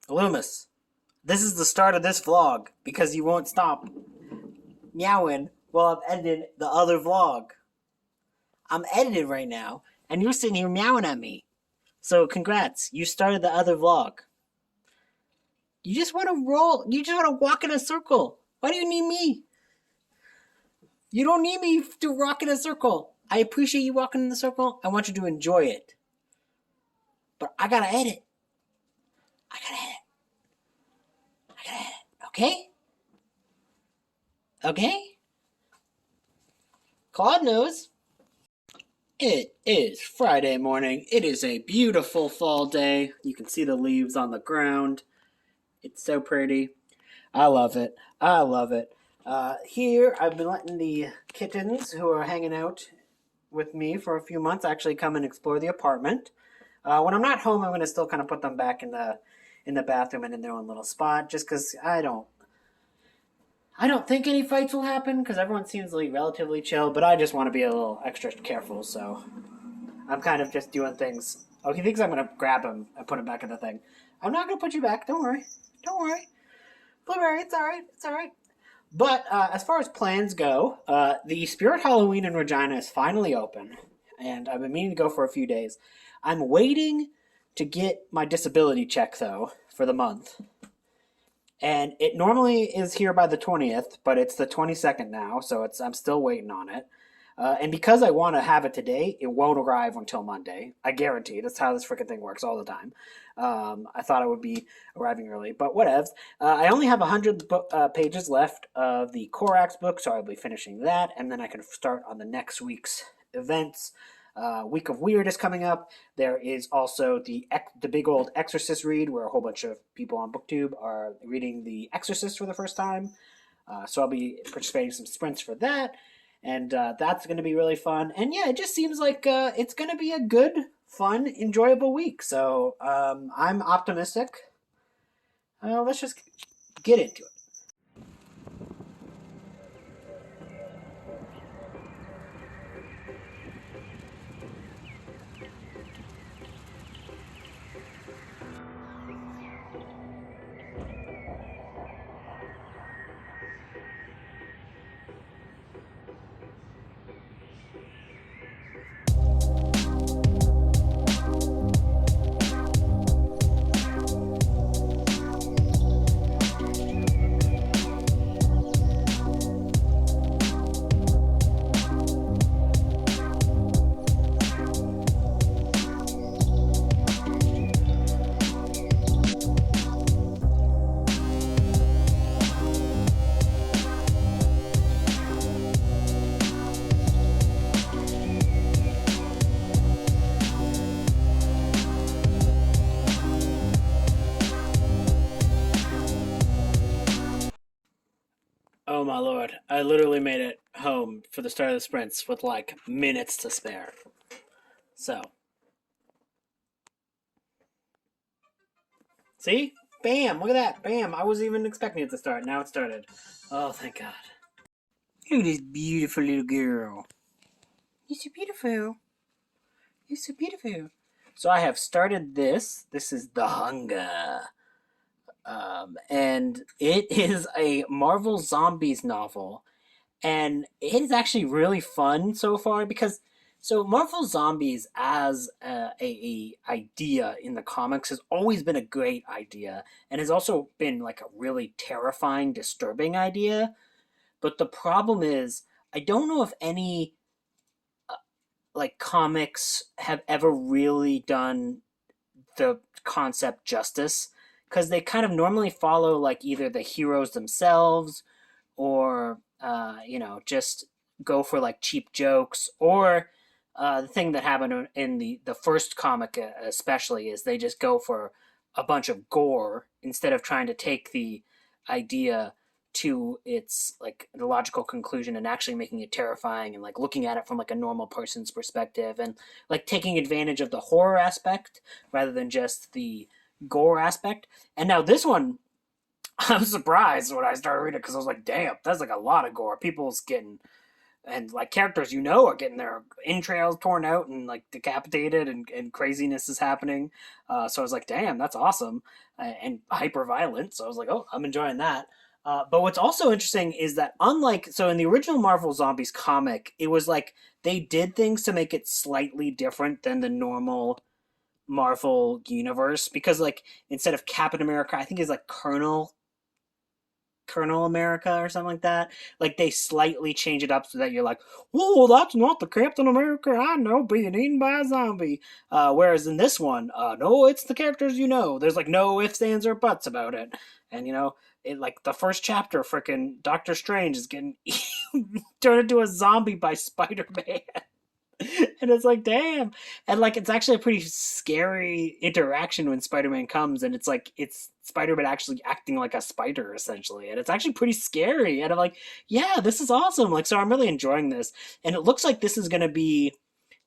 Loomis, this is the start of this vlog because you won't stop meowing while I'm editing the other vlog. I'm editing right now, and you're sitting here meowing at me. So congrats, you started the other vlog. You just want to roll. You just want to walk in a circle. Why do you need me? You don't need me to walk in a circle. I appreciate you walking in the circle. I want you to enjoy it. But I gotta edit. I gotta edit. I gotta edit. Okay? Okay? Claude knows. It is Friday morning. It is a beautiful fall day. You can see the leaves on the ground. It's so pretty. I love it. I love it. Here, I've been letting the kittens who are hanging out with me for a few months actually come and explore the apartment. When I'm not home, I'm going to still kind of put them back in the bathroom and in their own little spot, just because I don't think any fights will happen because everyone seems like relatively chill. But I just want to be a little extra careful, so I'm kind of just doing things. Oh, he thinks I'm going to grab him and put him back in the thing. I'm not going to put you back. Don't worry. Don't worry. Blueberry, it's all right. It's all right. But as far as plans go, the Spirit Halloween in Regina is finally open, and I've been meaning to go for a few days. I'm waiting to get my disability check, though, for the month. And it normally is here by the 20th, but it's the 22nd now, so I'm still waiting on it. And because I want to have it today, it won't arrive until Monday. I guarantee. That's how this freaking thing works all the time. I thought it would be arriving early, but whatevs. I only have 100 pages left of the Corax book, so I'll be finishing that, and then I can start on the next week's events. Week of Weird is coming up. There is also the big old Exorcist read, where a whole bunch of people on BookTube are reading The Exorcist for the first time. So I'll be participating in some sprints for that. And that's going to be really fun. And yeah, it just seems like it's going to be a good, fun, enjoyable week. So I'm optimistic. Let's just get into it. Oh my lord, I literally made it home for the start of the sprints with like minutes to spare. So, see? Bam! Look at that! Bam! I wasn't even expecting it to start. Now it started. Oh, thank God. Look at this beautiful little girl. You're so beautiful. You're so beautiful. So I have started this. This is The Hunger. And it is a Marvel Zombies novel. And it is actually really fun so far because Marvel Zombies as a idea in the comics has always been a great idea and has also been like a really terrifying, disturbing idea. But the problem is, I don't know if any like comics have ever really done the concept justice because they kind of normally follow like either the heroes themselves or just go for like cheap jokes or the thing that happened in the first comic especially is they just go for a bunch of gore instead of trying to take the idea to its like the logical conclusion and actually making it terrifying and like looking at it from like a normal person's perspective and like taking advantage of the horror aspect rather than just the gore aspect. And now this one, I'm surprised when I started reading it because I was like, damn, that's like a lot of gore. People's getting and like characters are getting their entrails torn out and like decapitated, and craziness is happening. So I was like, damn, that's awesome, and hyper violent. So I was like, oh, I'm enjoying that. But what's also interesting is that unlike so in the original Marvel Zombies comic, it was like they did things to make it slightly different than the normal Marvel universe, because like instead of Captain America, I think it's like Colonel America or something like that. Like they slightly change it up so that you're like, whoa, that's not the Captain America I know being eaten by a zombie. Whereas in this one, no, it's the characters you know. There's like no ifs, ands, or buts about it. And it like the first chapter, freaking Doctor Strange is getting turned into a zombie by Spider Man. And it's like, damn. And like it's actually a pretty scary interaction when Spider-Man comes, and it's like it's Spider-Man actually acting like a spider essentially, and it's actually pretty scary. And I'm like, yeah, this is awesome. Like, so I'm really enjoying this. And it looks like this is going to be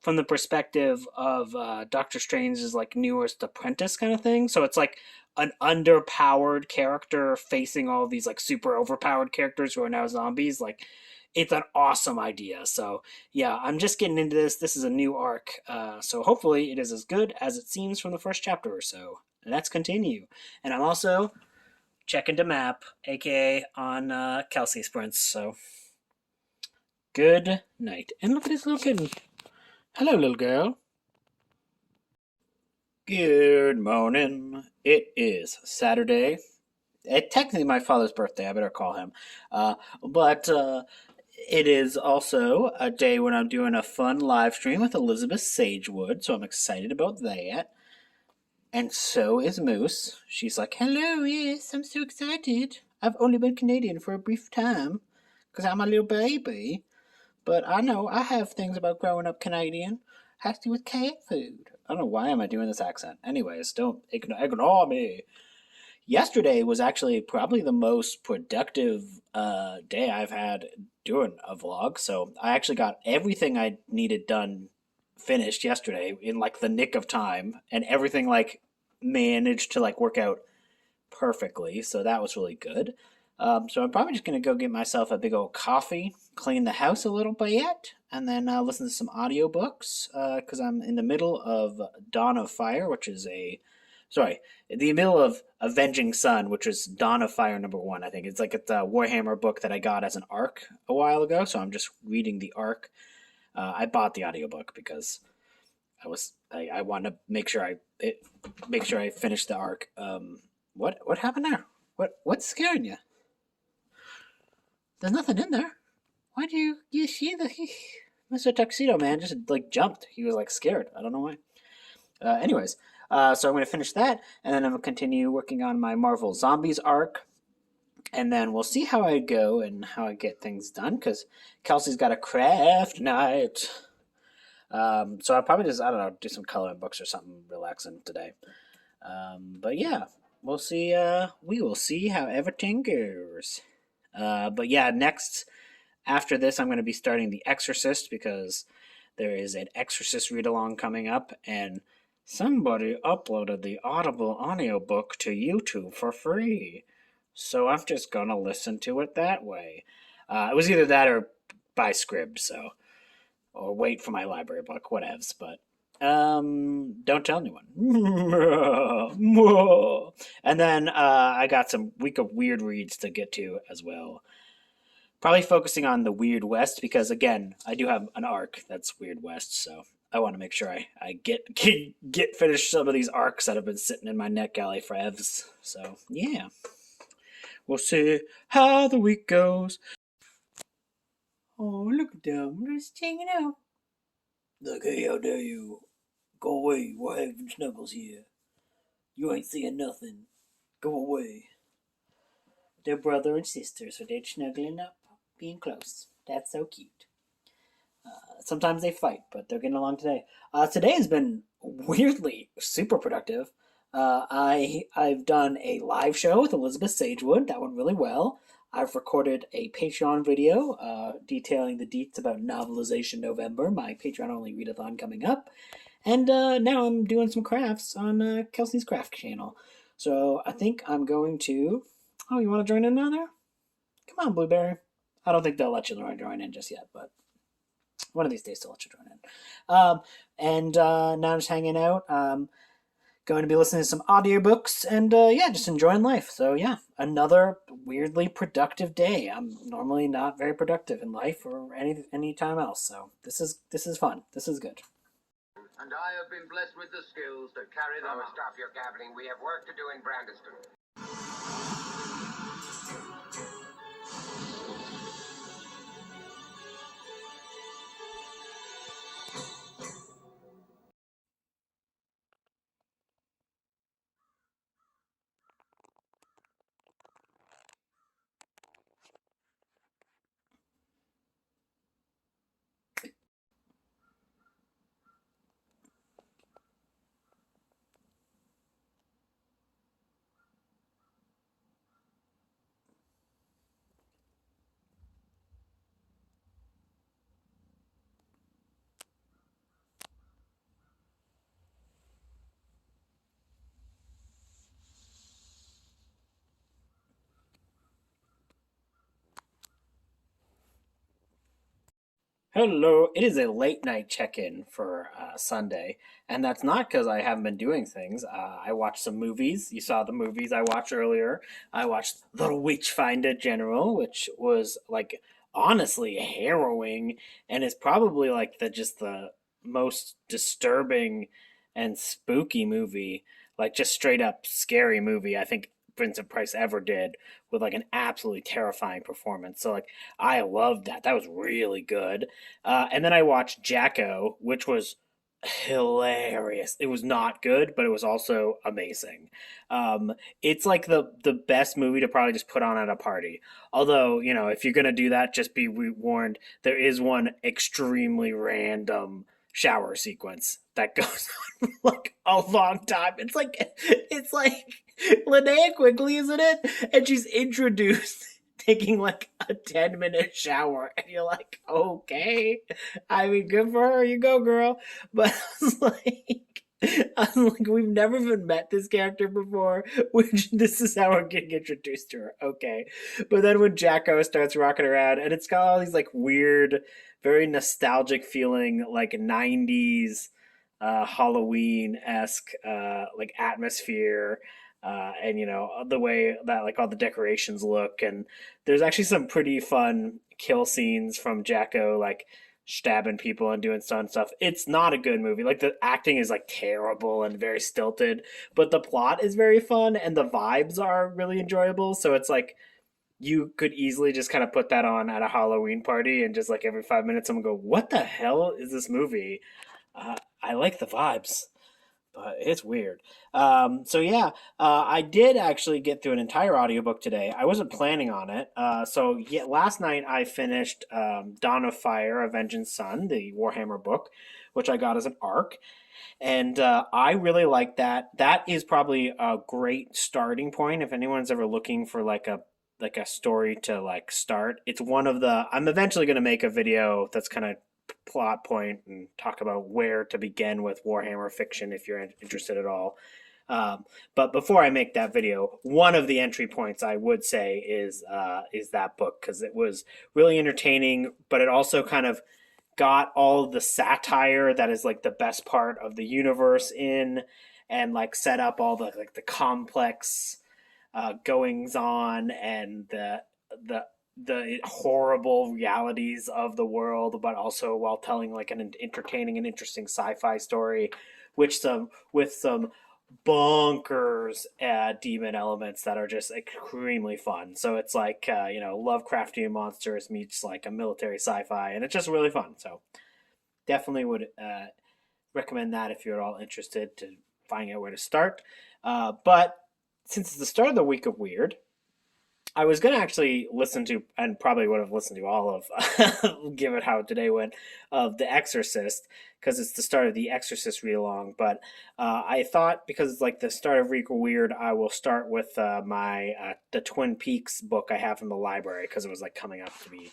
from the perspective of Doctor Strange's like newest apprentice kind of thing. So it's like an underpowered character facing all these like super overpowered characters who are now zombies. Like it's an awesome idea. So yeah, I'm just getting into this. This is a new arc, so hopefully it is as good as it seems from the first chapter or so. Let's continue. And I'm also checking the map, aka on Kelsey sprints. So good night. And look at this little kitten. Hello, little girl. Good morning. It is Saturday. It's technically my father's birthday. I better call him. But it is also a day when I'm doing a fun live stream with Elizabeth Sagewood, so I'm excited about that. And so is Moose. She's like, hello, yes, I'm so excited. I've only been Canadian for a brief time, because I'm a little baby. But I know I have things about growing up Canadian. Has to do with cat food. I don't know why am I doing this accent. Anyways, don't ignore me. Yesterday was actually probably the most productive day I've had doing a vlog. So I actually got everything I needed done finished yesterday in like the nick of time, and everything like managed to like work out perfectly. So that was really good. So I'm probably just gonna go get myself a big old coffee, clean the house a little bit, and then listen to some audiobooks because I'm in the middle of Dawn of Fire, which is in the middle of Avenging Sun, which is Dawn of Fire #1. I think it's like a Warhammer book that I got as an arc a while ago. So I'm just reading the arc. I bought the audiobook because I wanted to make sure I finished the arc. What happened there? What's scaring you? There's nothing in there. Why do you see the Mr. Tuxedo Man just like jumped? He was like scared. I don't know why. Anyways, so I'm going to finish that, and then I'm going to continue working on my Marvel Zombies arc, and then we'll see how I go and how I get things done, because Kelsey's got a craft night. So I'll probably just, I don't know, do some coloring books or something relaxing today. But yeah, we'll see. We will see how everything goes. But yeah, next, after this, I'm going to be starting The Exorcist, because there is an Exorcist Read-A-Long coming up, and somebody uploaded the Audible audiobook to YouTube for free. So I'm just going to listen to it that way. It was either that or buy Scribd, or wait for my library book, whatevs. But don't tell anyone. And then I got some week of weird reads to get to as well. Probably focusing on the Weird West, because again, I do have an arc that's Weird West, so I want to make sure I get finished some of these arcs that have been sitting in my NetGalley for evs. So yeah, we'll see how the week goes. Oh, look at them, they're just hanging out. Look, hey, how dare you? Go away, we're having snuggles here. You ain't seeing nothing. Go away. They're brother and sister, so they're snuggling up, being close. That's so cute. Sometimes they fight, but they're getting along today. Today has been weirdly super productive. I've done a live show with Elizabeth Sagewood. That went really well. I've recorded a Patreon video detailing the deets about Novelization November, my Patreon-only readathon coming up. And now I'm doing some crafts on Kelsey's Craft channel. So I think I'm going to... Oh, you want to join in now there? Come on, Blueberry. I don't think they'll let you join in just yet, but One of these days, to let you join in. And now I'm just hanging out. Going to be listening to some audiobooks and yeah, just enjoying life. So yeah, another weirdly productive day. I'm normally not very productive in life or any time else. So this is fun. This is good. And I have been blessed with the skills to carry them out. Stop your gabbling. We have work to do in Brandiston. Hello. It is a late night check in for Sunday, and that's not because I haven't been doing things. I watched some movies. You saw the movies I watched earlier. I watched The Witchfinder General, which was like honestly harrowing, and is probably like the most disturbing and spooky movie, like just straight up scary movie I think Vincent Price ever did, with like an absolutely terrifying performance. So like I loved that. That was really good. And then I watched Jacko, which was hilarious. It was not good, but it was also amazing. It's like the best movie to probably just put on at a party. Although, if you're gonna do that, just be warned. There is one extremely random shower sequence that goes on for like a long time. It's like Linnea Quigley is in it, and she's introduced taking like a 10-minute shower, and you're like, okay, I mean, good for her, you go, girl. But I was like, we've never even met this character before, which this is how we're getting introduced to her. Okay. But then when Jacko starts rocking around, and it's got all these like weird, very nostalgic feeling, like 90s Halloween esque like atmosphere. And the way that like all the decorations look, and there's actually some pretty fun kill scenes from Jacko, like stabbing people and doing stuff. It's not a good movie. Like the acting is like terrible and very stilted, but the plot is very fun and the vibes are really enjoyable. So it's like you could easily just kind of put that on at a Halloween party and just like every 5 minutes someone go, "What the hell is this movie?" I like the vibes, but it's weird. So yeah, I did actually get through an entire audiobook today. I wasn't planning on it. So yeah, last night I finished Dawn of Fire, A Vengeance Sun, the Warhammer book, which I got as an ARC, and I really like that. That is probably a great starting point if anyone's ever looking for like a story to like start. It's one of the. I'm eventually going to make a video that's kind of plot point and talk about where to begin with Warhammer fiction if you're interested at all. But before I make that video, one of the entry points I would say is that book, because it was really entertaining, but it also kind of got all of the satire that is like the best part of the universe in, and like set up all the like the complex goings on and the horrible realities of the world, but also while telling like an entertaining and interesting sci-fi story, which some with some bonkers demon elements that are just extremely fun. So it's like Lovecraftian monsters meets like a military sci-fi, and it's just really fun. So definitely would recommend that if you're at all interested to finding out where to start. But since it's the start of the week of weird, I was gonna actually listen to, and probably would have listened to all of, given how today went, of The Exorcist, because it's the start of the Exorcist Read-A-Long. But I thought, because it's like the start of Week Weird, I will start with my the Twin Peaks book I have from the library, because it was like coming up to be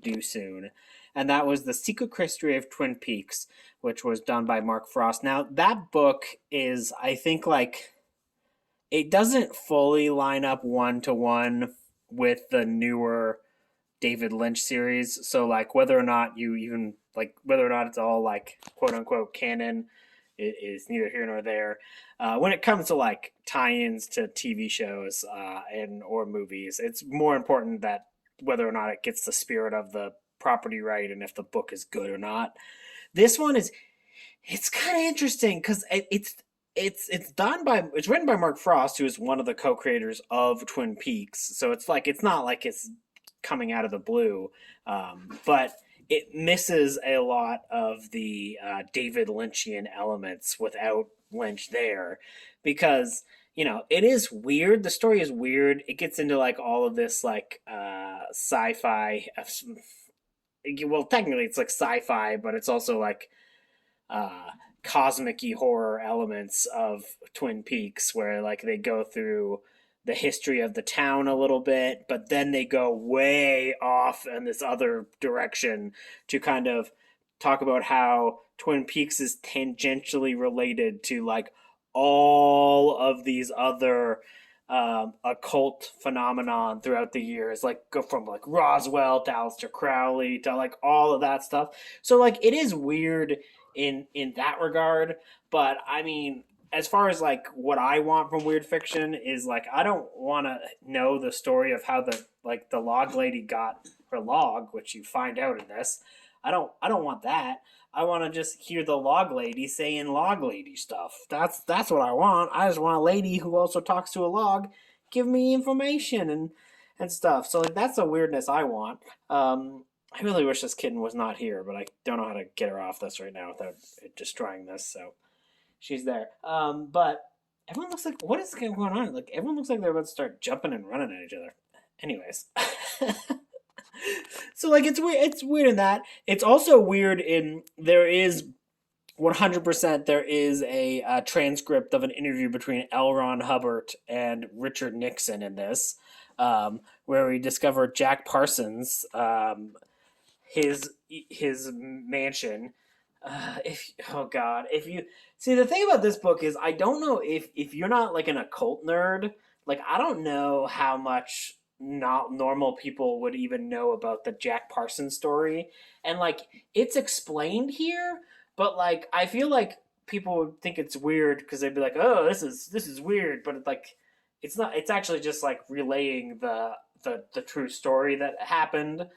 due soon, and that was The Secret History of Twin Peaks, which was done by Mark Frost. Now that book is, I think, like it doesn't fully line up one to one with the newer David Lynch series. So like whether or not you even like whether or not it's all like quote unquote canon is neither here nor there. When it comes to like tie-ins to TV shows and or movies, it's more important that whether or not it gets the spirit of the property right and if the book is good or not. This one is it's kind of interesting because it's done by it's written by Mark Frost, who is one of the co-creators of Twin Peaks. So it's like it's not like it's coming out of the blue, but it misses a lot of the David Lynchian elements without Lynch there, because it is weird. The story is weird. It gets into like all of this like sci-fi. Well, technically it's like sci-fi, but it's also like uh, cosmic-y horror elements of Twin Peaks, where like they go through the history of the town a little bit, but then they go way off in this other direction to kind of talk about how Twin Peaks is tangentially related to like all of these other occult phenomenon throughout the years, like go from like Roswell to Aleister Crowley to like all of that stuff. So like it is weird in that regard, but I mean, as far as like what I want from weird fiction is like I don't want to know the story of how the log lady got her log, which you find out in this. I don't want that. I want to just hear the log lady saying log lady stuff. That's what I want. I just want a lady who also talks to a log give me information and stuff. So like that's the weirdness I want. I really wish this kitten was not here, but I don't know how to get her off this right now without it destroying this. So she's there. But everyone looks like what is going on? Like everyone looks like they're about to start jumping and running at each other. Anyways. So like it's weird. It's weird in that. It's also weird in there is 100% there is a transcript of an interview between L. Ron Hubbard and Richard Nixon in this, where we discover Jack Parsons, his mansion. If oh god, if you see the thing about this book is I don't know if you're not like an occult nerd, like I don't know how much not normal people would even know about the Jack Parsons story, and like it's explained here, but like I feel like people would think it's weird because they'd be like, oh, this is weird, but it's like it's not. It's actually just like relaying the true story that happened.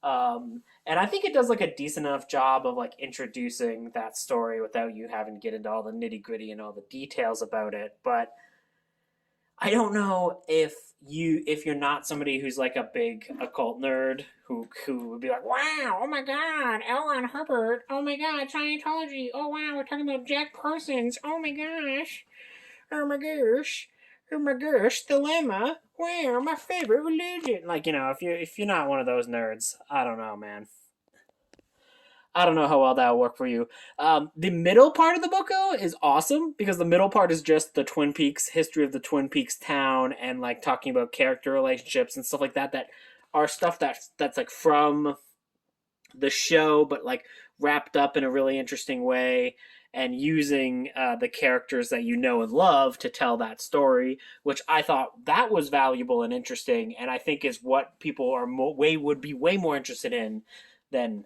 And I think it does like a decent enough job of like introducing that story without you having to get into all the nitty gritty and all the details about it. But I don't know if you're not somebody who's like a big occult nerd who would be like, wow, oh my god, L. Ron Hubbard, oh my god, Scientology, oh wow, we're talking about Jack Parsons, oh my gosh, oh my gosh, oh my gosh, the lemma, wow, my favorite religion. Like if you're not one of those nerds, I don't know, man. I don't know how well that will work for you. The middle part of the book though is awesome because the middle part is just the Twin Peaks history of the Twin Peaks town and like talking about character relationships and stuff like that that are stuff that's like from the show but like wrapped up in a really interesting way and using the characters that you know and love to tell that story, which I thought that was valuable and interesting, and I think is what people are would be way more interested in than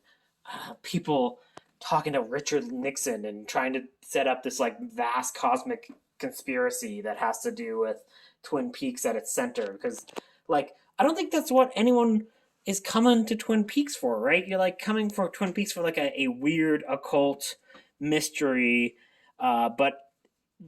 people talking to Richard Nixon and trying to set up this like vast cosmic conspiracy that has to do with Twin Peaks at its center. Because like I don't think that's what anyone is coming to Twin Peaks for, right? You're like coming for Twin Peaks for like a weird occult mystery, but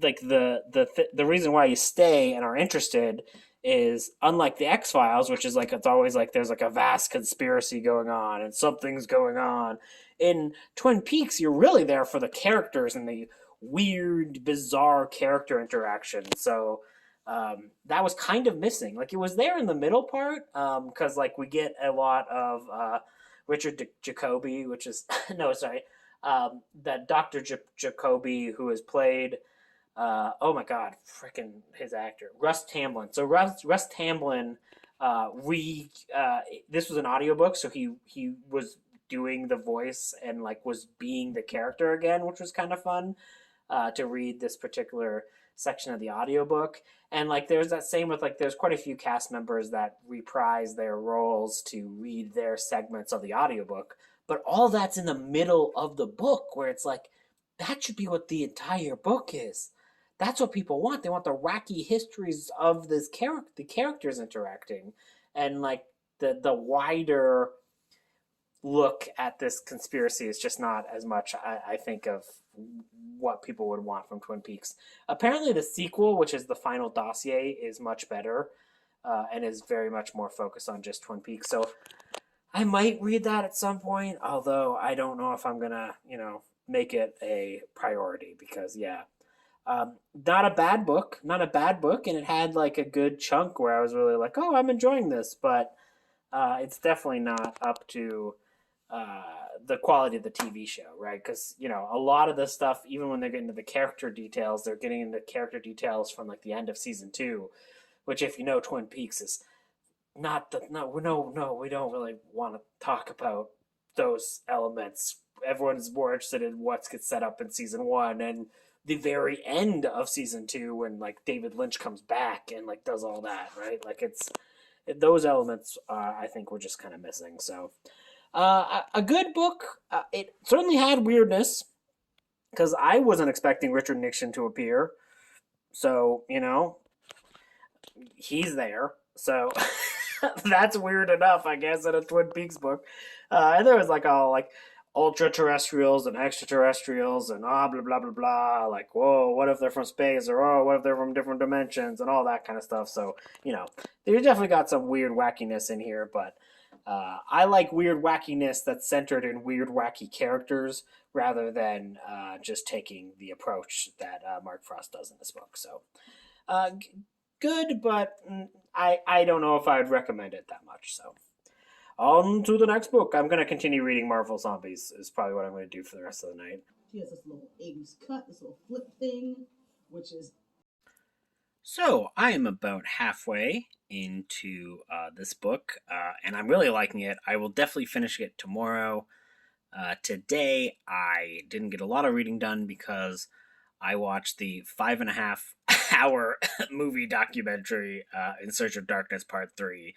like the reason why you stay and are interested is unlike the X Files, which is like it's always like there's like a vast conspiracy going on and something's going on. In Twin Peaks, you're really there for the characters and the weird, bizarre character interaction. So that was kind of missing. Like it was there in the middle part because like we get a lot of Richard Jacoby, which is no, sorry, that Dr. Jacoby who has played oh my god, freaking his actor, Russ Tamblyn. So Russ Tamblyn, this was an audiobook, so he was doing the voice and like was being the character again, which was kind of fun to read this particular section of the audiobook. And like there's that same with like there's quite a few cast members that reprise their roles to read their segments of the audiobook. but all that's in the middle of the book, where it's like, that should be what the entire book is. That's what people want. They want the wacky histories of the characters interacting, and like the wider look at this conspiracy is just not as much, I think, of what people would want from Twin Peaks. Apparently, the sequel, which is the final dossier, is much better, and is very much more focused on just Twin Peaks. So I might read that at some point, although I don't know if I'm gonna, make it a priority, because yeah, not a bad book, and it had like a good chunk where I was really like, oh, I'm enjoying this, but it's definitely not up to the quality of the TV show, right? Because a lot of this stuff, even when they're getting into the character details, they're getting into character details from like the end of season 2, which, if you know Twin Peaks, is not the no, we don't really want to talk about those elements. Everyone's more interested in what gets set up in season 1 and the very end of season 2, when like David Lynch comes back and like does all that, right? Like those elements, I think, were just kind of missing. So a good book. It certainly had weirdness, because I wasn't expecting Richard Nixon to appear. So he's there. So that's weird enough, I guess, in a Twin Peaks book. And there was like all like ultra terrestrials and extraterrestrials and blah blah blah blah. Like, whoa, what if they're from space, or oh, what if they're from different dimensions, and all that kind of stuff. So they definitely got some weird wackiness in here, but I like weird wackiness that's centered in weird wacky characters, rather than just taking the approach that Mark Frost does in this book. So good, but I don't know if I'd recommend it that much. So on to the next book. I'm going to continue reading Marvel Zombies, is probably what I'm going to do for the rest of the night. He has this little 80s cut, this little flip thing, which is... So I am about halfway into this book, and I'm really liking it. I will definitely finish it tomorrow. Today, I didn't get a lot of reading done because I watched the 5.5-hour movie documentary, In Search of Darkness Part 3,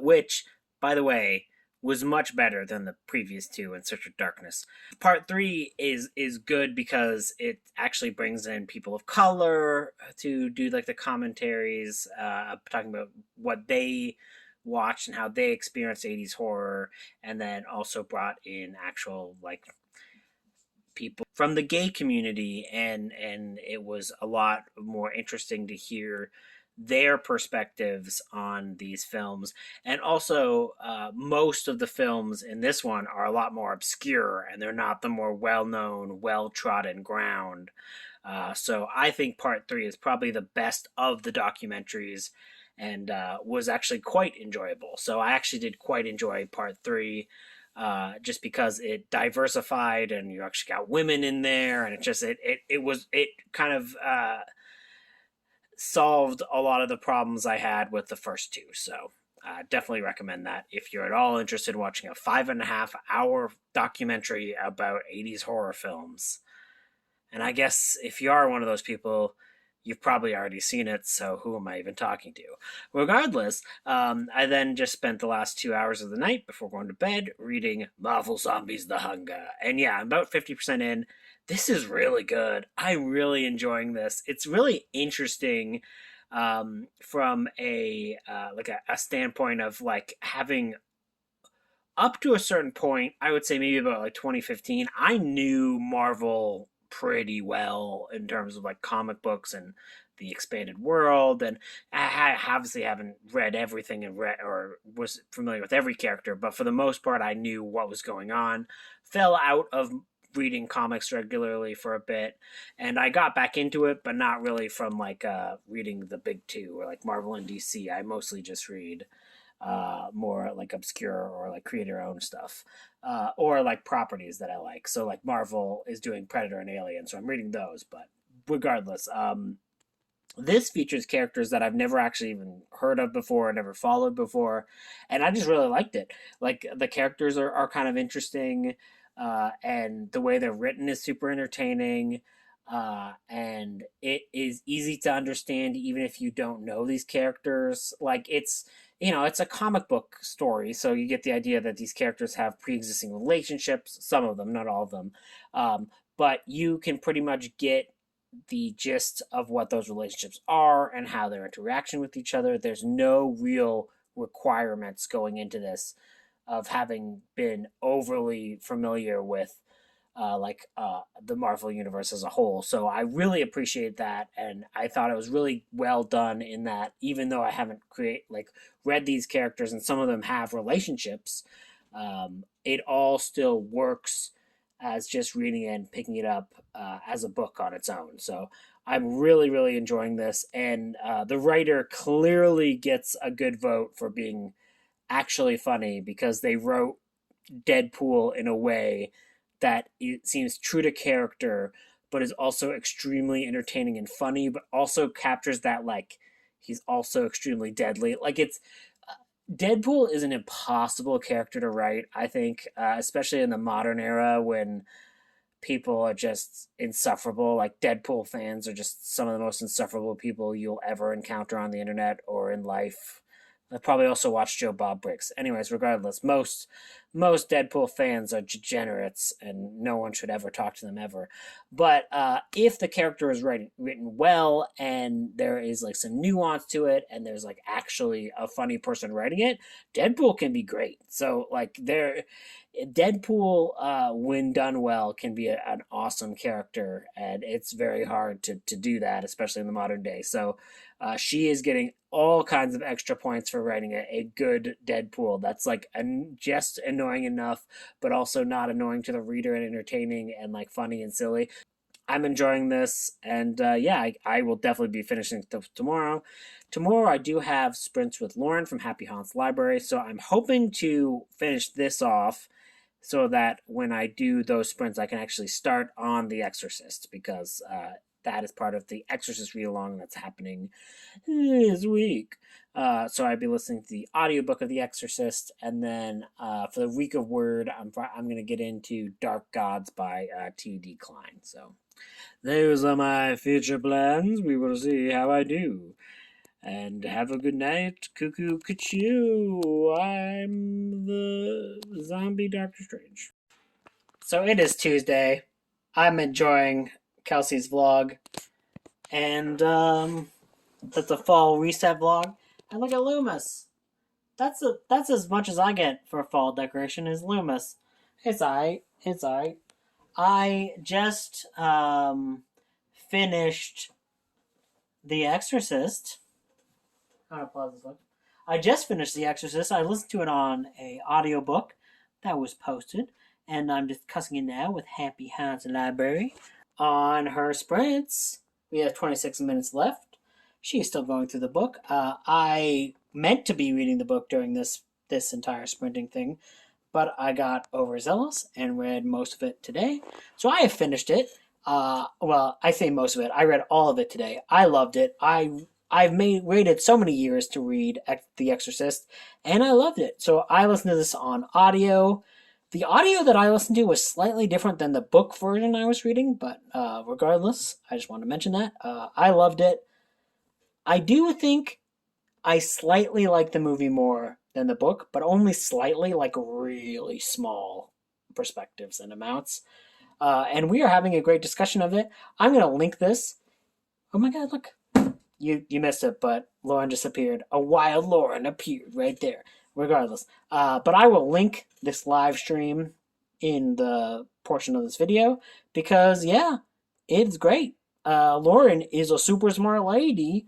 which, by the way, was much better than the previous 2, In Search of Darkness. Part 3 is good because it actually brings in people of color to do like the commentaries, talking about what they watched and how they experienced 80s horror, and then also brought in actual like people from the gay community, and it was a lot more interesting to hear their perspectives on these films. And also, most of the films in this one are a lot more obscure, and they're not the more well-known, well-trodden ground. So I think Part 3 is probably the best of the documentaries, and was actually quite enjoyable. So I actually did quite enjoy Part 3, just because it diversified, and you actually got women in there, and it kind of solved a lot of the problems I had with the first 2. So definitely recommend that if you're at all interested in watching a 5.5-hour documentary about 80s horror films. And I guess if you are one of those people, you've probably already seen it, so who am I even talking to? Regardless, I then just spent the last 2 hours of the night before going to bed reading Marvel Zombies: The Hunger. And yeah, I'm about 50% in. This is really good. I'm really enjoying this. It's really interesting from a standpoint of like having, up to a certain point, I would say maybe about like 2015, I knew Marvel pretty well in terms of like comic books and the expanded world, and I obviously haven't read everything and or was familiar with every character, but for the most part I knew what was going on. Fell out of reading comics regularly for a bit, and I got back into it, but not really from like reading the big 2 or like Marvel and DC. I mostly just read more like obscure or like creator owned stuff, or like properties that I like. So like Marvel is doing Predator and Alien, so I'm reading those. But regardless, this features characters that I've never actually even heard of before, never followed before, and I just really liked it. Like the characters are kind of interesting, and the way they're written is super entertaining. and it is easy to understand even if you don't know these characters. Like it's a comic book story, so you get the idea that these characters have pre-existing relationships. Some of them, not all of them, um, but you can pretty much get the gist of what those relationships are and how their interaction with each other. There's no real requirements going into this of having been overly familiar with the Marvel universe as a whole. So I really appreciate that, and I thought it was really well done in that even though I haven't read these characters and some of them have relationships, it all still works as just reading it and picking it up as a book on its own. So I'm really, really enjoying this, and the writer clearly gets a good vote for being actually funny because they wrote Deadpool in a way that it seems true to character, but is also extremely entertaining and funny, but also captures that he's also extremely deadly. Deadpool is an impossible character to write, I think, especially in the modern era when people are just insufferable. Like Deadpool fans are just some of the most insufferable people you'll ever encounter on the internet or in life. I probably also watched Joe Bob Briggs. Anyways, regardless, most Deadpool fans are degenerates, and no one should ever talk to them ever. But if the character is written well, and there is some nuance to it, and there's actually a funny person writing it, Deadpool can be great. So Deadpool, when done well, can be an awesome character, and it's very hard to do that, especially in the modern day. So she is getting all kinds of extra points for writing a good Deadpool. That's just annoying enough, but also not annoying to the reader and entertaining and funny and silly. I'm enjoying this, and I will definitely be finishing tomorrow. Tomorrow I do have sprints with Lauren from Happy Haunts Library, so I'm hoping to finish this off so that when I do those sprints, I can actually start on The Exorcist, because that is part of the Exorcist Read-A-Long that's happening this week. So I'd be listening to the audiobook of The Exorcist, and then for the week of Word, I'm going to get into Dark Gods by T.D. Klein. So those are my future plans. We will see how I do. And have a good night, cuckoo cuckoo. I'm the zombie Doctor Strange. So it is Tuesday. I'm enjoying Kelsey's vlog. And that's a fall reset vlog. And look at Loomis. That's as much as I get for a fall decoration is Loomis. It's alright. It's alright. I just finished The Exorcist. I'm gonna pause this one. I just finished The Exorcist. I listened to it on a audiobook that was posted, and I'm discussing it now with Happy Haunts Library on her sprints. We have 26 minutes left. She's still going through the book. I meant to be reading the book during this entire sprinting thing, but I got overzealous and read most of it today. So I have finished it. Well, I say most of it. I read all of it today. I loved it. I've waited so many years to read The Exorcist, and I loved it. So I listened to this on audio. The audio that I listened to was slightly different than the book version I was reading, but regardless, I just wanted to mention that. I loved it. I do think I slightly like the movie more than the book, but only slightly, really small perspectives and amounts. And we are having a great discussion of it. I'm going to link this. Oh my god, look. You missed it, but Lauren just appeared. A wild Lauren appeared right there. Regardless. But I will link this live stream in the portion of this video because, yeah, it's great. Lauren is a super smart lady.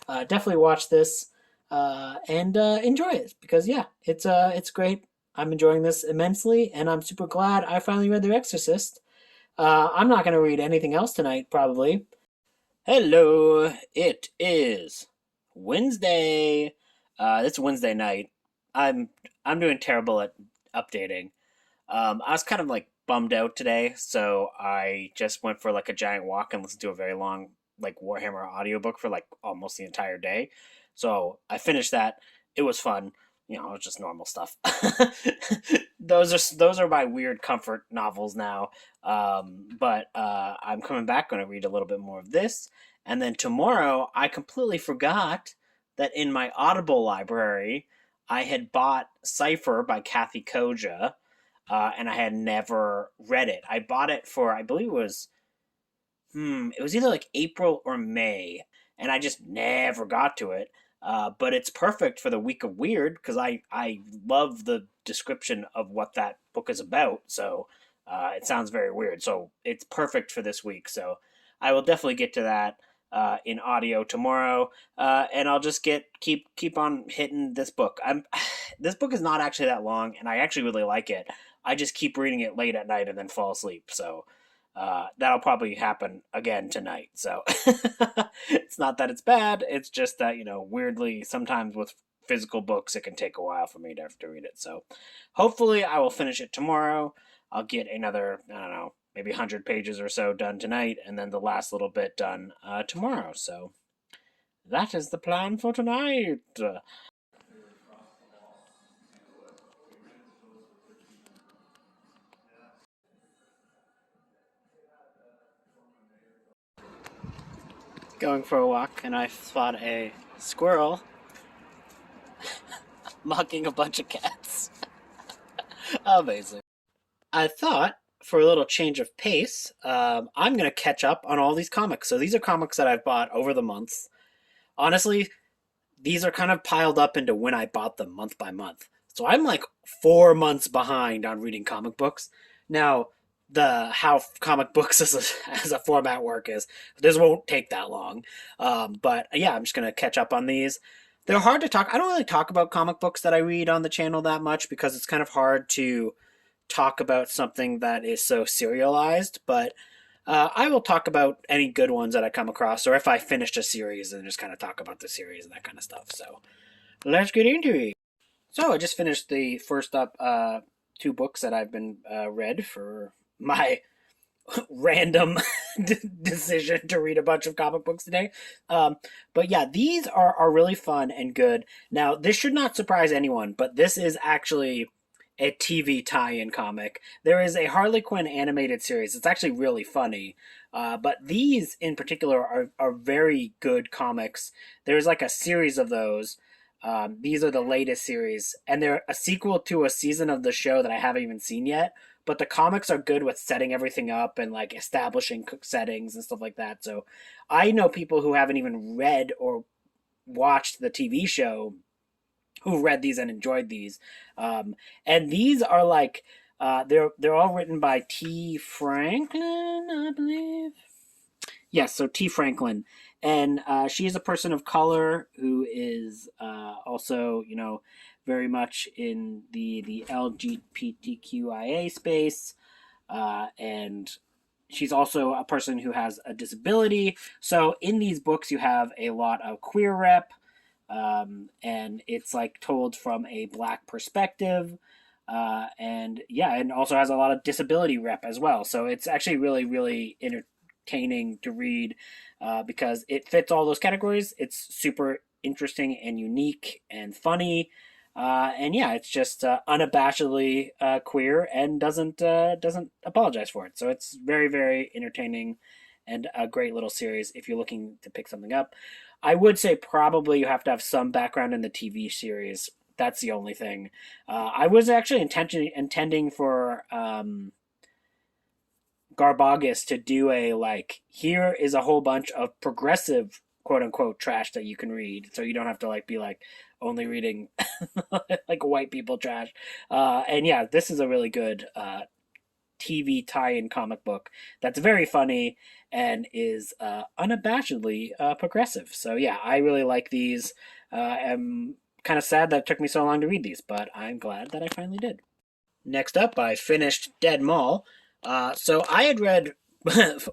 Definitely watch this and enjoy it because, yeah, it's great. I'm enjoying this immensely, and I'm super glad I finally read The Exorcist. I'm not going to read anything else tonight, probably. Hello, it is Wednesday. It's Wednesday night. I'm doing terrible at updating. I was kind of bummed out today, so I just went for a giant walk and listened to a very long Warhammer audiobook for almost the entire day. So I finished that. It was fun. just normal stuff. Those are my weird comfort novels now. But I'm coming back, going to read a little bit more of this, and then tomorrow I completely forgot that in my Audible library I had bought Cipher by Kathy Koja, and I had never read it. I bought it for, I believe it was either like April or May, and I just never got to it. But it's perfect for the week of weird because I love the description of what that book is about. So it sounds very weird. So it's perfect for this week. So I will definitely get to that in audio tomorrow, and I'll just keep on hitting this book. This book is not actually that long, and I actually really like it. I just keep reading it late at night and then fall asleep. So that'll probably happen again tonight. So it's not that it's bad. It's just that, weirdly, sometimes with physical books, it can take a while for me to have to read it. So hopefully I will finish it tomorrow. I'll get another, I don't know, maybe 100 pages or so done tonight, and then the last little bit done tomorrow. So that is the plan for tonight. Going for a walk, and I spot a squirrel mocking a bunch of cats. Amazing. I thought, for a little change of pace, I'm going to catch up on all these comics. So these are comics that I've bought over the months. Honestly, these are kind of piled up into when I bought them month by month. So I'm like 4 months behind on reading comic books. Now, how comic books as a format work is, this won't take that long. But yeah, I'm just going to catch up on these. They're hard to talk. I don't really talk about comic books that I read on the channel that much because it's kind of hard to talk about something that is so serialized, but I will talk about any good ones that I come across, or if I finished a series and just kind of talk about the series and that kind of stuff. So let's get into it. So I just finished the first up 2 books that I've been read for my random decision to read a bunch of comic books today. But yeah, these are really fun and good. Now, this should not surprise anyone, but this is actually a TV tie-in comic. There is a Harley Quinn animated series. It's actually really funny. But these in particular are very good comics. There's like a series of those. These are the latest series, and they're a sequel to a season of the show that I haven't even seen yet. But the comics are good with setting everything up and like establishing settings and stuff like that. So I know people who haven't even read or watched the TV show who read these and enjoyed these. And these are like they're all written by T. Franklin, I believe. Yes, so T. Franklin, and she is a person of color who is also, very much in the LGBTQIA space, and she's also a person who has a disability. So in these books, you have a lot of queer rep, and it's like told from a Black perspective. And yeah, and also has a lot of disability rep as well. So it's actually really, really entertaining to read because it fits all those categories. It's super interesting and unique and funny. And yeah, it's just unabashedly queer and doesn't apologize for it. So it's very, very entertaining and a great little series if you're looking to pick something up. I would say probably you have to have some background in the TV series. That's the only thing. I was actually intending for Garbagus to do a like, here is a whole bunch of progressive quote unquote trash that you can read, so you don't have to like be like only reading like white people trash. And yeah, this is a really good TV tie-in comic book that's very funny and is unabashedly progressive. So yeah, I really like these. I'm kind of sad that it took me so long to read these, but I'm glad that I finally did. Next up, I finished Dead Mall. So I had read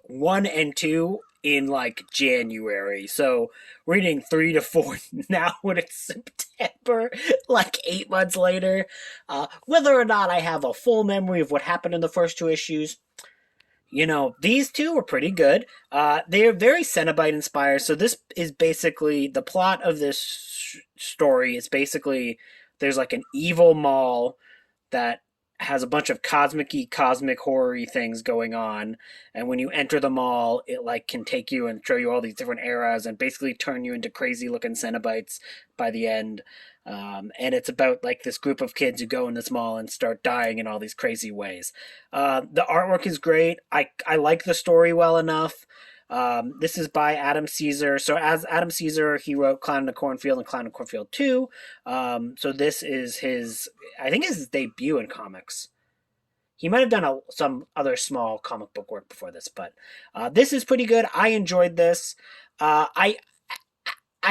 1 and 2 in like January. So reading 3 to 4 now when it's September, like 8 months later. Whether or not I have a full memory of what happened in the first 2 issues, these 2 were pretty good. They're very Cenobite inspired. So this is basically the plot of this story is basically there's like an evil mall that has a bunch of cosmic horror things going on, and when you enter the mall it like can take you and show you all these different eras and basically turn you into crazy looking Cenobites by the end. And it's about like this group of kids who go in this mall and start dying in all these crazy ways. The artwork is great. I like the story well enough. This is by Adam Caesar. So as Adam Caesar, he wrote Clown in the Cornfield and Clown in the Cornfield 2. So this is I think his debut in comics. He might have done some other small comic book work before this, but this is pretty good. I enjoyed this. I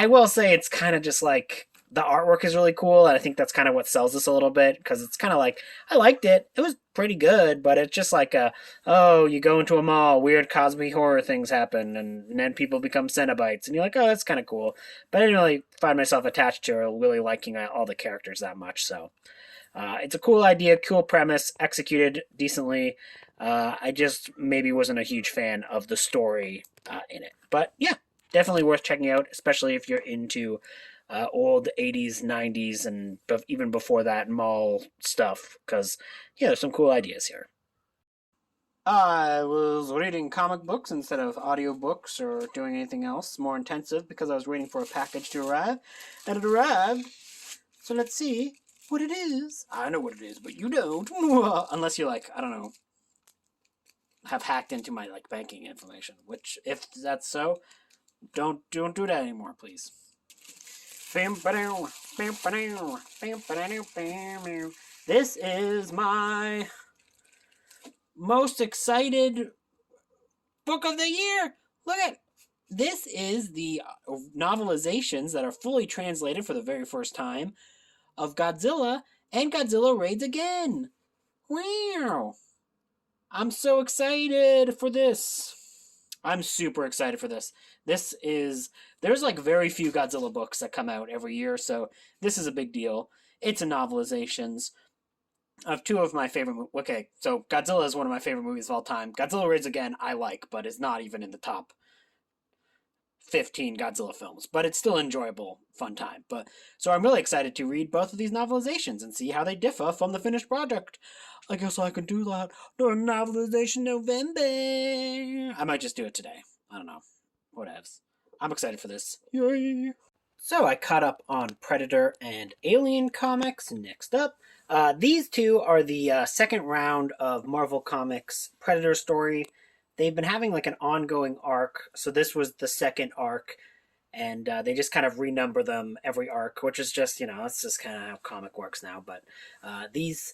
will say it's kind of just like the artwork is really cool, and I think that's kind of what sells this a little bit, because it's kind of like, I liked it. It was pretty good, but it's just like you go into a mall, weird cosmic horror things happen, and then people become Cenobites, and you're like, oh, that's kind of cool. But I didn't really find myself attached to or really liking all the characters that much, so it's a cool idea, cool premise, executed decently. I just maybe wasn't a huge fan of the story in it. But yeah, definitely worth checking out, especially if you're into old 80s, 90s, and even before that mall stuff, because yeah, there's some cool ideas here. I was reading comic books instead of audiobooks or doing anything else more intensive because I was waiting for a package to arrive, and it arrived. So let's see what it is. I know what it is, but you don't. Unless you like, I don't know, have hacked into my like banking information, which if that's so, don't do that anymore, please. This is my most excited book of the year. Look at this is the novelizations that are fully translated for the very first time of Godzilla and Godzilla Raids Again. Wow. I'm so excited for this. I'm super excited for this. There's like very few Godzilla books that come out every year, so this is a big deal. It's a novelizations of two of my favorite. Okay, so Godzilla is one of my favorite movies of all time. Godzilla Raids Again, I like, but it's not even in the top 15 Godzilla films, but it's still enjoyable, fun time. But so I'm really excited to read both of these novelizations and see how they differ from the finished product. I guess I can do that during novelization November. I might just do it today. I don't know. Whatevs. I'm excited for this. Yay! So I caught up on Predator and Alien comics. Next up, these two are the second round of Marvel Comics Predator story. They've been having like an ongoing arc, so this was the second arc, and they just kind of renumber them every arc, which is just, that's just kind of how comic works now. But these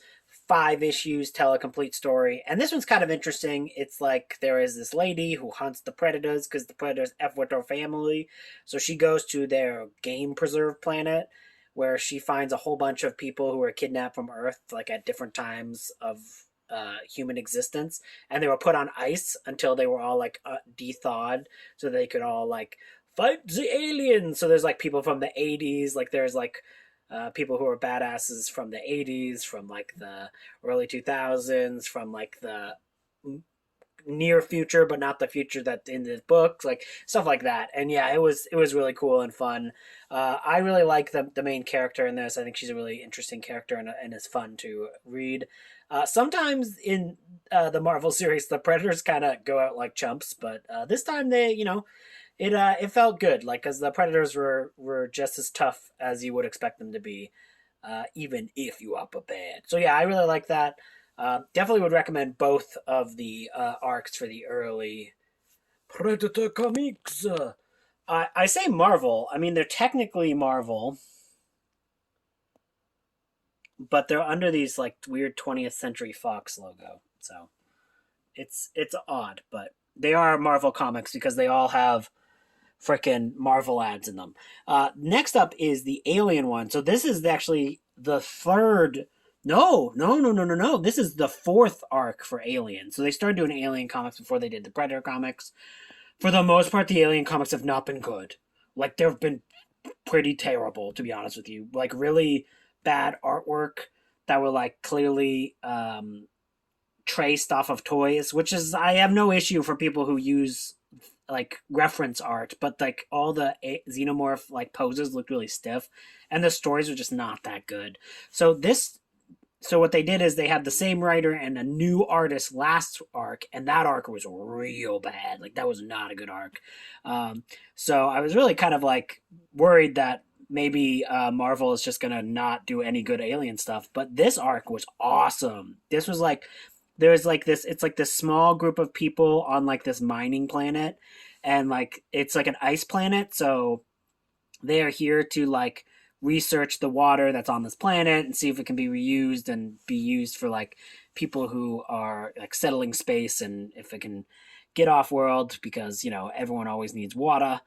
5 issues tell a complete story, and this one's kind of interesting. It's like there is this lady who hunts the predators because the predators F with her family, so she goes to their game preserve planet, where she finds a whole bunch of people who were kidnapped from Earth, like at different times of human existence, and they were put on ice until they were all like de-thawed, so they could all like fight the aliens. So there's like people from the 80s, like there's like people who are badasses from the 80s, from like the early 2000s, from like the near future but not the future that's in this book, like stuff like that. And yeah, it was really cool and fun. I really like the main character in this. I think she's a really interesting character, and it's fun to read. Sometimes in the Marvel series the Predators kind of go out like chumps, but this time they, it felt good, like, because the Predators were just as tough as you would expect them to be, even if you are prepared. So yeah, I really like that. Definitely would recommend both of the arcs for the early Predator comics. I say Marvel. I mean, they're technically Marvel, but they're under these like weird 20th Century Fox logo. So it's odd, but they are Marvel comics because they all have frickin' Marvel ads in them. Next up is the Alien one. So this is actually the third. No. This is the 4th arc for Alien. So they started doing Alien comics before they did the Predator comics. For the most part, the Alien comics have not been good. Like, they've been pretty terrible, to be honest with you. Like, really bad artwork that were, like, clearly traced off of toys, which is, I have no issue for people who use like reference art, but like all the xenomorph like poses looked really stiff, and the stories were just not that good. So what they did is they had the same writer and a new artist last arc, and that arc was real bad. Like that was not a good arc. Um, so I was really kind of like worried that maybe Marvel is just gonna not do any good alien stuff. But this arc was awesome. This was like there's like this. It's like this small group of people on like this mining planet, and like it's like an ice planet. So they are here to like research the water that's on this planet and see if it can be reused and be used for like people who are like settling space, and if it can get off world, because everyone always needs water,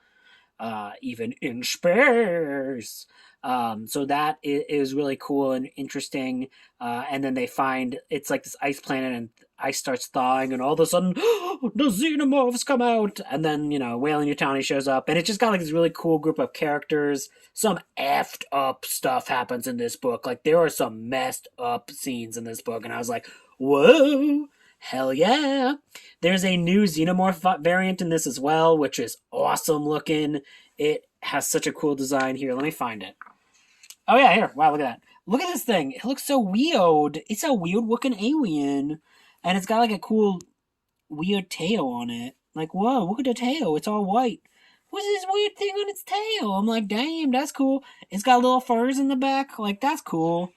even in space. So that is really cool and interesting. And then they find it's like this ice planet, and ice starts thawing, and all of a sudden, the xenomorphs come out. And then, Weyland-Yutani shows up, and it just got like this really cool group of characters. Some effed up stuff happens in this book. Like, there are some messed up scenes in this book, and I was like, whoa, hell yeah. There's a new xenomorph variant in this as well, which is awesome looking. It has such a cool design. Here, let me find it. Oh yeah, here. Wow, look at that. Look at this thing. It looks so weird. It's a weird looking alien. And it's got like a cool weird tail on it. Like, whoa, look at the tail. It's all white. What's this weird thing on its tail? I'm like, damn, that's cool. It's got little furs in the back. Like, that's cool.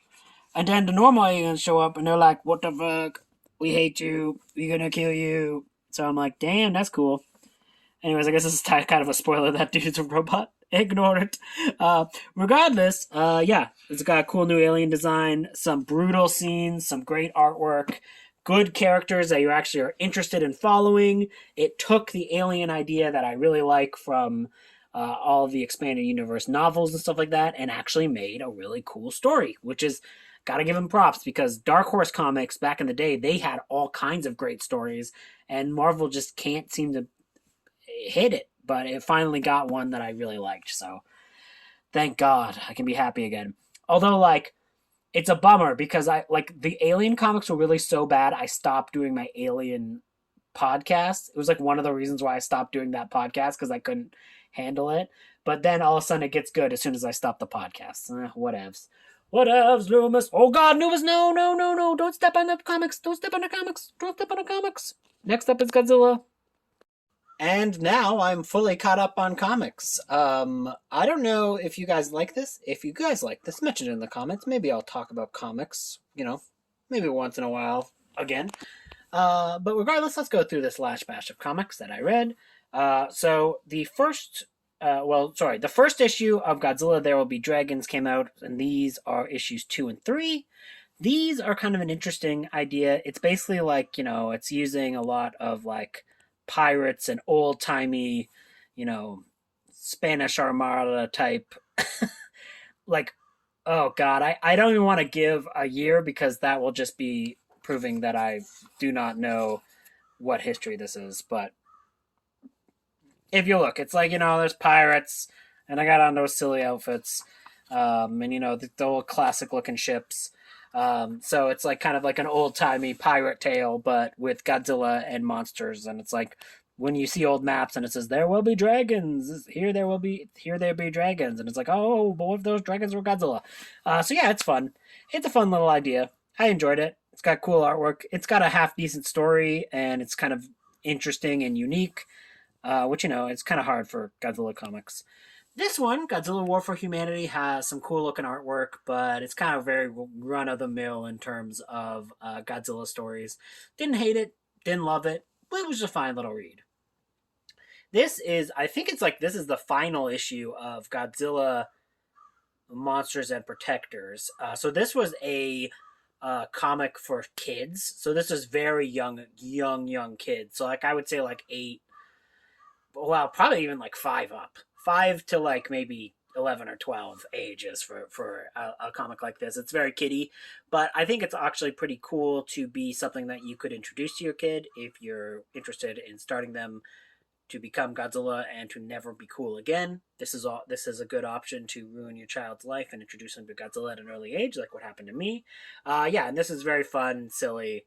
And then the normal aliens show up, and they're like, what the fuck? We hate you. We're gonna kill you. So I'm like, damn, that's cool. Anyways, I guess this is kind of a spoiler. That dude's a robot. Ignore it. Regardless, yeah, it's got a cool new alien design, some brutal scenes, some great artwork, good characters that you actually are interested in following. It took the alien idea that I really like from all of the expanded universe novels and stuff like that, and actually made a really cool story, which is, gotta give them props, because Dark Horse Comics back in the day, they had all kinds of great stories, and Marvel just can't seem to hit it. But it finally got one that I really liked, so thank God I can be happy again. Although, like, it's a bummer, because the Alien comics were really so bad, I stopped doing my Alien podcast. It was like one of the reasons why I stopped doing that podcast, because I couldn't handle it. But then all of a sudden it gets good as soon as I stop the podcast. Whatevs. Whatevs, Loomis. Oh God, Loomis, no. Don't step on the comics. Don't step on the comics. Don't step on the comics. Next up is Godzilla. And now I'm fully caught up on comics. I don't know if you guys like this. If you guys like this, mention it in the comments. Maybe I'll talk about comics, maybe once in a while again. But regardless, let's go through this last batch of comics that I read. So the first issue of Godzilla There Will Be Dragons came out, and these are issues 2 and 3. These are kind of an interesting idea. It's basically like, it's using a lot of like pirates and old-timey, Spanish Armada type. Like, oh God, I don't even want to give a year, because that will just be proving that I do not know what history this is. But if you look, it's like, there's pirates, and I got on those silly outfits, and the old classic looking ships. So it's like kind of like an old timey pirate tale, but with Godzilla and monsters. And it's like when you see old maps and it says there will be dragons, here there be dragons, and it's like, oh, but what if those dragons were Godzilla? So yeah, it's fun. It's a fun little idea. I enjoyed it. It's got cool artwork. It's got a half decent story, and it's kind of interesting and unique, which it's kind of hard for Godzilla comics. This one, Godzilla War for Humanity, has some cool looking artwork, but it's kind of very run of the mill in terms of Godzilla stories. Didn't hate it, didn't love it, but it was just a fine little read. This is the final issue of Godzilla Monsters and Protectors. So this was a comic for kids. So this is very young kids. So like I would say like 8, well, probably even like 5 up. 5 to like maybe 11 or 12 ages for a comic like this. It's very kiddie, but I think it's actually pretty cool to be something that you could introduce to your kid if you're interested in starting them to become Godzilla and to never be cool again. This is a good option to ruin your child's life and introduce them to Godzilla at an early age, like what happened to me. And this is very fun, silly.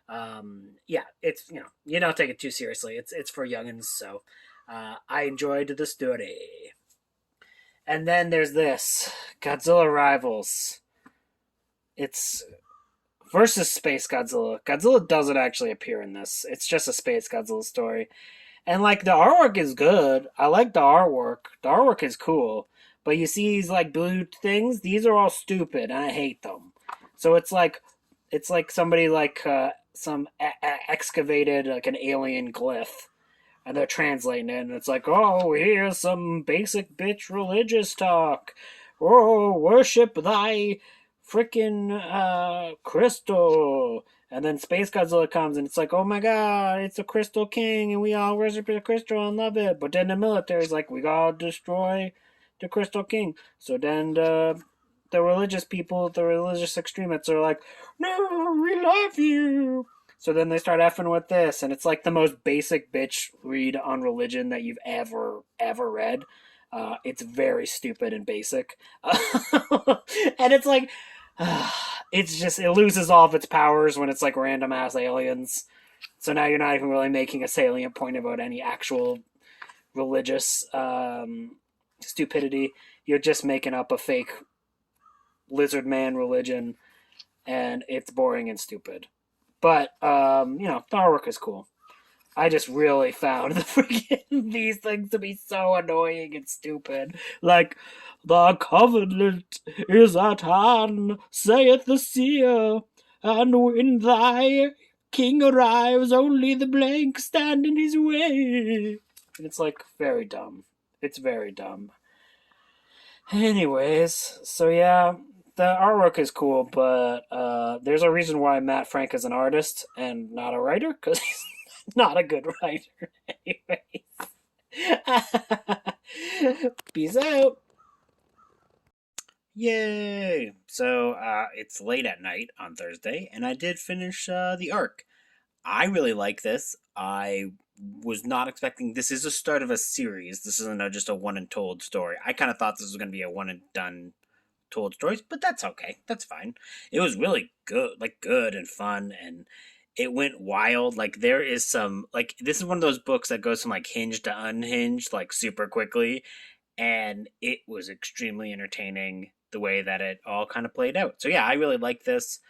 It's you don't take it too seriously. It's for youngins, so I enjoyed the story. And then there's this Godzilla Rivals. It's versus Space Godzilla. Godzilla doesn't actually appear in this. It's just a Space Godzilla story. And like the artwork is good. I like the artwork. The artwork is cool. But you see these like blue things? These are all stupid and I hate them. So it's like somebody like excavated like an alien glyph and they're translating it and it's like, "Oh, here's some basic bitch religious talk. Oh, worship thy freaking crystal." And then Space Godzilla comes and it's like, "Oh my god, it's a Crystal King and we all worship the crystal and love it." But then the military's like, "We gotta destroy the Crystal King." So then the religious people, the religious extremists are like, "No, we love you." So then they start effing with this, and it's like the most basic bitch read on religion that you've ever read. It's very stupid and basic, and it's like it's just it loses all of its powers when it's like random ass aliens. So now you're not even really making a salient point about any actual religious stupidity. You're just making up a fake lizard man religion, and it's boring and stupid. But the artwork is cool. I just really found the freaking these things to be so annoying and stupid. Like, "The covenant is at hand, saith the seer, and when thy king arrives, only the blank stand in his way." And it's like very dumb. It's very dumb. Anyways, so yeah, the artwork is cool, but there's a reason why Matt Frank is an artist and not a writer, because he's not a good writer. Anyways. Peace out. Yay! So it's late at night on Thursday, and I did finish the arc. I really like this. I was not expecting this is the start of a series. This isn't just a one and told story. I kind of thought this was going to be a one and done told stories, but that's okay. That's fine. It was really good and fun, and it went wild. Like there is some like this is one of those books that goes from like hinged to unhinged like super quickly, and it was extremely entertaining the way that it all kind of played out. So yeah, I really like this.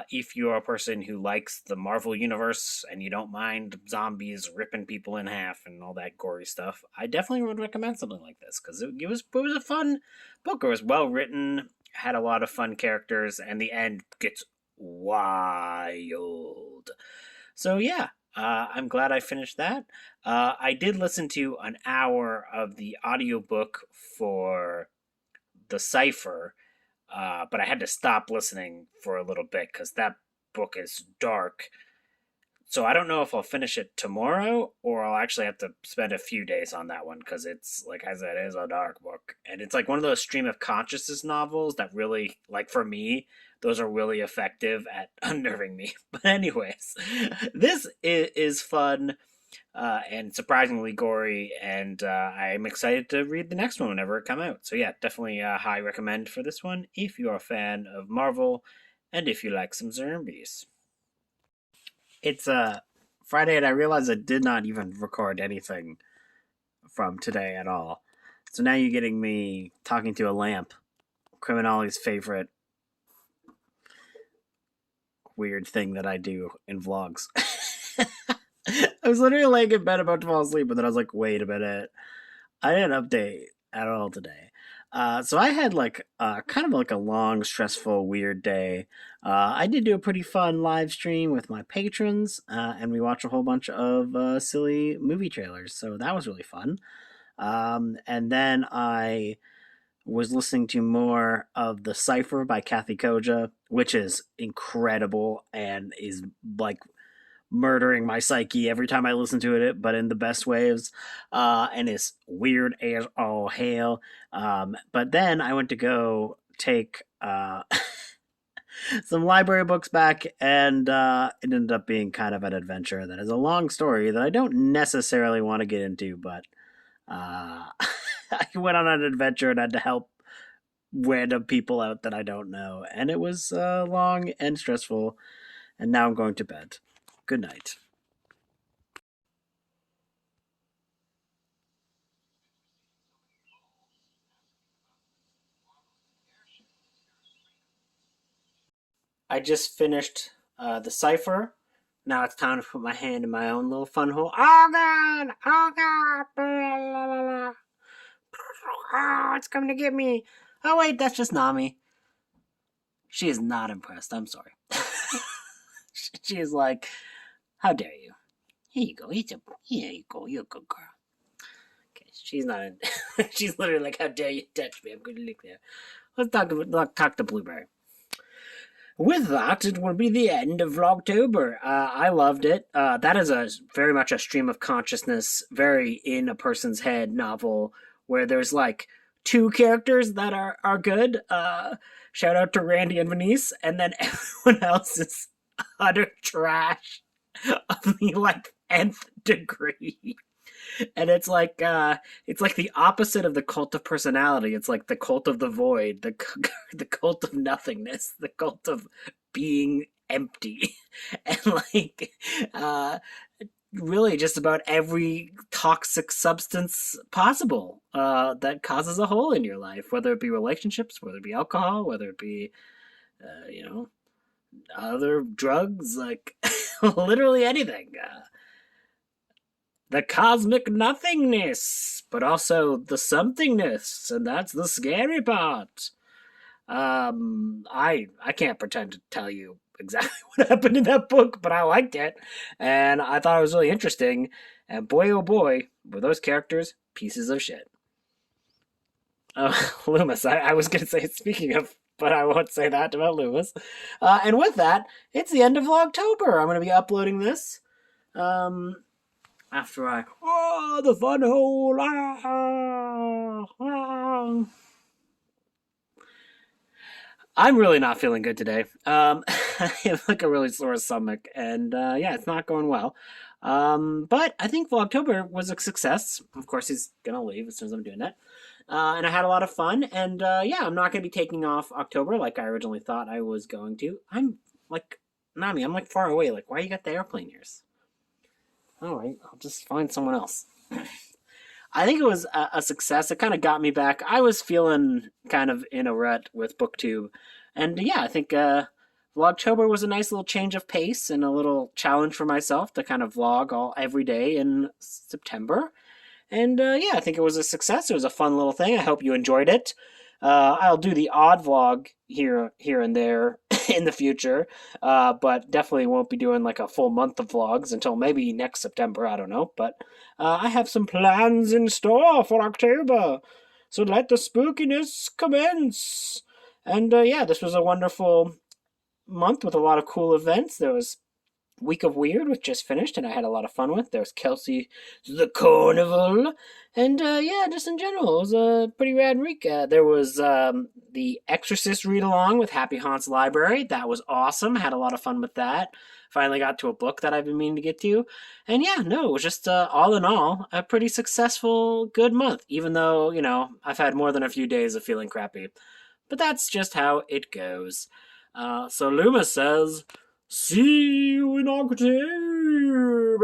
If you're a person who likes the Marvel universe and you don't mind zombies ripping people in half and all that gory stuff, I definitely would recommend something like this because it was a fun book. It was well written, had a lot of fun characters, and the end gets wild. So yeah, I'm glad I finished that. I did listen to an hour of the audiobook for The Cipher, but I had to stop listening for a little bit because that book is dark. So I don't know if I'll finish it tomorrow or I'll actually have to spend a few days on that one because it's, like I said, it is a dark book. And it's like one of those stream of consciousness novels that really, like for me, those are really effective at unnerving me. But anyways, this is fun and surprisingly gory, and I'm excited to read the next one whenever it comes out. So yeah, definitely a high recommend for this one if you're a fan of Marvel and if you like some zombies. It's Friday, and I realized I did not even record anything from today at all. So now you're getting me talking to a lamp, Criminali's favorite weird thing that I do in vlogs. I was literally laying in bed about to fall asleep, but then I was like, wait a minute. I didn't update at all today. So I had like kind of like a long, stressful, weird day. I did do a pretty fun live stream with my patrons, and we watched a whole bunch of silly movie trailers. So that was really fun. And then I was listening to more of The Cipher by Kathy Koja, which is incredible and is like murdering my psyche every time I listen to it, but in the best ways, and it's weird as all hell. But then I went to go take some library books back, and it ended up being kind of an adventure that is a long story that I don't necessarily want to get into, but I went on an adventure and had to help random people out that I don't know, and it was long and stressful, and now I'm going to bed. Good night. I just finished the cipher. Now it's time to put my hand in my own little fun hole. Oh god! Oh god! Blah, blah, blah, blah. Oh, it's coming to get me. Oh wait, that's just Nami. She is not impressed. I'm sorry. She is like, how dare you? Here you go. Here you go. You're a good girl. Okay, she's not in. She's literally like, how dare you touch me? I'm going to lick there. Let's talk to Blueberry. With that, it will be the end of Vlogtember. I loved it. That is very much a stream of consciousness, very in a person's head novel where there's like two characters that are good. Shout out to Randy and Venice, and then everyone else is utter trash of the like nth degree. And it's like the opposite of the cult of personality. It's like the cult of the void, the cult of nothingness, the cult of being empty, and like really just about every toxic substance possible that causes a hole in your life, whether it be relationships, whether it be alcohol, whether it be other drugs, like literally anything. The cosmic nothingness, but also the somethingness, and that's the scary part. I can't pretend to tell you exactly what happened in that book, but I liked it, and I thought it was really interesting. And boy, oh boy, were those characters pieces of shit. Loomis, I was gonna say, speaking of, but I won't say that about Loomis. And with that, it's the end of Vlogtober. I'm gonna be uploading this. After the fun hole. I'm really not feeling good today. I have like a really sore stomach, and yeah, it's not going well. But I think Vlogtober was a success. Of course, he's gonna leave as soon as I'm doing that. And I had a lot of fun, and yeah, I'm not gonna be taking off October like I originally thought I was going to. I'm like, Nami, I'm like far away. Like, why you got the airplane ears? All right, I'll just find someone else. I think it was a success. It kind of got me back. I was feeling kind of in a rut with BookTube. And yeah, I think Vlogtober was a nice little change of pace and a little challenge for myself to kind of vlog every day in September. And yeah, I think it was a success. It was a fun little thing. I hope you enjoyed it. I'll do the odd vlog here and there in the future, but definitely won't be doing like a full month of vlogs until maybe next September. I don't know, but I have some plans in store for October, so let the spookiness commence. And yeah, this was a wonderful month with a lot of cool events. There was Week of Weird, which just finished, and I had a lot of fun with. There was Kelsey the Carnival, and yeah, just in general, it was a pretty rad week. There was the Exorcist Read-A-Long with Happy Haunts Library. That was awesome. Had a lot of fun with that. Finally got to a book that I've been meaning to get to. And yeah, no, it was just all in all a pretty successful, good month, even though, you know, I've had more than a few days of feeling crappy. But that's just how it goes. So Loomis says, see you in October.